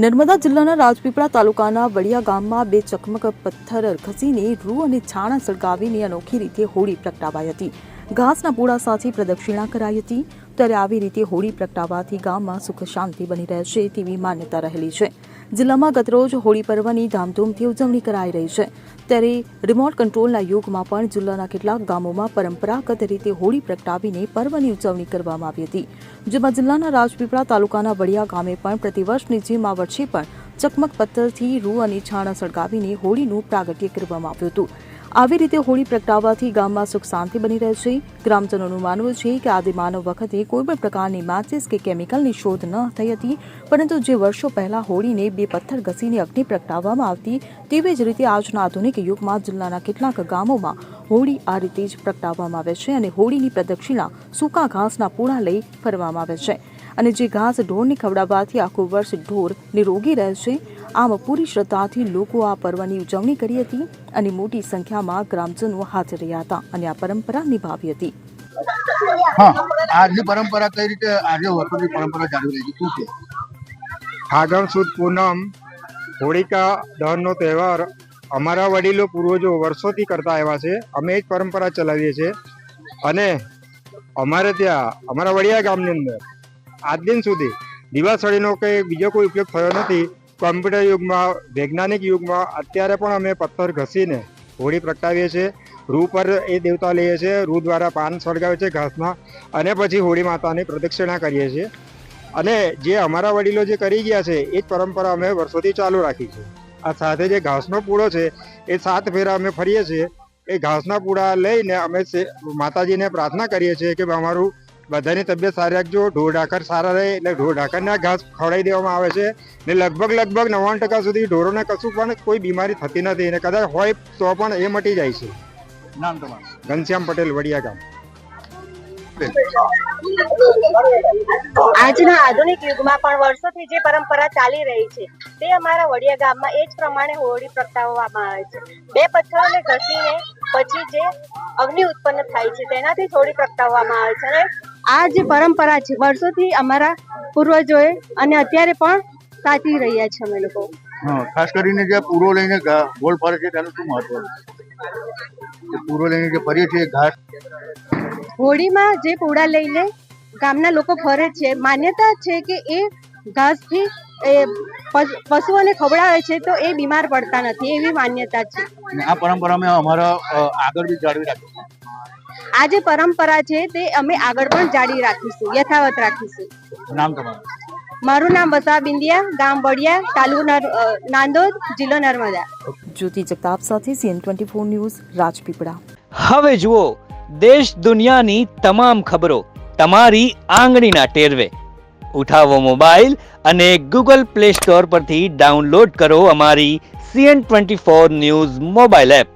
નર્મદા જિલ્લાના રાજપીપળા તાલુકાના વડિયા ગામમાં બે ચકમક પથ્થર ઘસીને રૂ અને છાણા સળગાવીને અનોખી રીતે હોળી પ્રગટાવાઈ હતી. ઘાસના પૂળા સાથે પ્રદક્ષિણા કરાઈ હતી. ત્યારે આવી રીતે હોળી પ્રગટાવવાથી ગામમાં સુખ શાંતિ બની રહેશે તેવી માન્યતા રહેલી છે. જિલ્લામાં ગતરોજ હોળી પર્વની ધામધૂમથી ઉજવણી કરાઈ રહી છે. ત્યારે રિમોટ કંટ્રોલના યુગમાં પણ જિલ્લાના કેટલાક ગામોમાં પરંપરાગત રીતે હોળી પ્રગટાવીને પર્વની ઉજવણી કરવામાં આવી હતી. જેમાં જિલ્લાના રાજપીપળા તાલુકાના વડિયા ગામે પણ પ્રતિવર્ષની જેમ આ વર્ષે પણ ચકમક પથ્થરથી રૂ અને છાણા સળગાવીને હોળીનું પ્રાગટ્ય કરવામાં આવ્યું હતું. આવી રીતે હોળી પ્રગટાવવાથી ગામમાં સુખ શાંતિ બની રહેશે. ગ્રામજનોનું માનવું છે કે આદિમાનવ વખતે કોઈપણ પ્રકારની માચિસ કે કેમિકલની શોધ ન થઈ હતી, પરંતુ જે વર્ષો પહેલા હોળીને બે પથ્થર ઘસીને અગ્નિ પ્રગટાવવામાં આવતી, તેવી જ રીતે આજના આધુનિક યુગમાં જિલ્લાના કેટલાક ગામોમાં હોળી આ રીતે જ પ્રગટાવવામાં આવે છે અને હોળીની પ્રદક્ષિણા સૂકા ઘાસના પૂળા લઈ ફરવામાં આવે છે. અને જે ઘાસ ઢોરને ખવડાવવાથી આખું વર્ષ ઢોર નિરોગી રહેશે. આમ પૂરી શ્રદ્ધાથી લોકો આ પર્વની ઉજવણી કરી હતી અને મોટી સંખ્યામાં ગ્રામજનો હાજર રહ્યા હતા અને આ પરંપરા નિભાવી હતી. આજની પરંપરા કઈ રીતે આજે વર્ષોની પરંપરા ચાલુ રહી છે? શું છે? ફાગણ સુદ પૂનમ હોળિકા દહનનો તહેવાર અમારા વડીલો પૂર્વજો વર્ષોથી કરતા આવ્યા છે. અમે એ જ પરંપરા ચલાવીએ છીએ અને અમારે ત્યાં અમારા વડિયા ગામની અંદર આજ દિન સુધી દિવાસળીનો કે બીજો કોઈ ઉપયોગ થયો નથી. કોમ્પ્યુટર યુગમાં, વૈજ્ઞાનિક યુગમાં અત્યારે પણ અમે પથ્થર ઘસીને હોળી પ્રગટાવીએ છીએ. રૂ પર એ દેવતા લઈએ છીએ, રૂ દ્વારા પાન સળગાવે છે ઘાસના અને પછી હોળી માતાની પ્રદક્ષિણા કરીએ છીએ. અને જે અમારા વડીલો જે કરી ગયા છે એ જ પરંપરા અમે વર્ષોથી ચાલુ રાખી છે. આ સાથે જે ઘાસનો પૂળો છે એ 7 ફેરા અમે ફરીએ છીએ. એ ઘાસના પૂળા લઈને અમે માતાજીને પ્રાર્થના કરીએ છીએ કે અમારું બધાની તબિયત સારી રાખજો, ઢોર ઢાકર સારા રહે, એટલે ઢોર ઢાકરના ઘાસ ખવડાવી દેવામાં આવે છે. ને લગભગ 99% સુધી ઢોરોને કશું પણ કોઈ બીમારી થતી નથી અને કદાચ હોય તો પણ એ મટી જાય છે. નામ તમારું? ઘનશ્યામ પટેલ, વડિયા ગામ. આજના આધુનિક યુગમાં પણ વર્ષોથી જે પરંપરા ચાલી રહી છે તે અમારા વડિયા ગામમાં એ જ પ્રમાણે હોળી પ્રગટાવવામાં આવે છે. બે પથ્થરોને ઘસીને પછી જે અગ્નિ ઉત્પન્ન થાય છે તેનાથી હોળી પ્રગટાવવામાં આવે છે. અને આ જે પરંપરા છે વર્ષોથી અમારા પૂર્વજોએ અને અત્યારે પણ સાચવી રહ્યા છે અમે લોકો. ખાસ કરીને જે પૂરો લઈને ગોળ ફરે છે તેનું શું મહત્વ છે? પૂરો લઈને જે ફરીએ છીએ ઘાસ, હોળીમાં જે પૂડા લઈને ગામના લોકો ફરે છે, માન્યતા છે કે એ ઘાસથી પશુઓને ખવડાવે છે તો એ બીમાર પડતા નથી, એવી માન્યતા છે. અને આ પરંપરા અમે અમારા આગળ બી જાળવી રાખીશું. આ જે પરંપરા છે તે અમે આગળ પણ જાળવી રાખીશું, યથાવત રાખીશું. નામ તમારું? મારું નામ વસા બિંદિયા, ગામ વડિયા, તાલુકો નાંદોદ, જિલ્લો નર્મદા. જ્યોતિ જગતાપ સાથે CN24 ન્યૂઝ, રાજપીપળા. હવે જુઓ દેશ દુનિયાની તમામ ખબરો તમારી આંગળીના ટેરવે. ઉઠાવો મોબાઈલ અને Google Play Store પરથી ડાઉનલોડ કરો અમારી CN24 ન્યૂઝ મોબાઈલ એપ.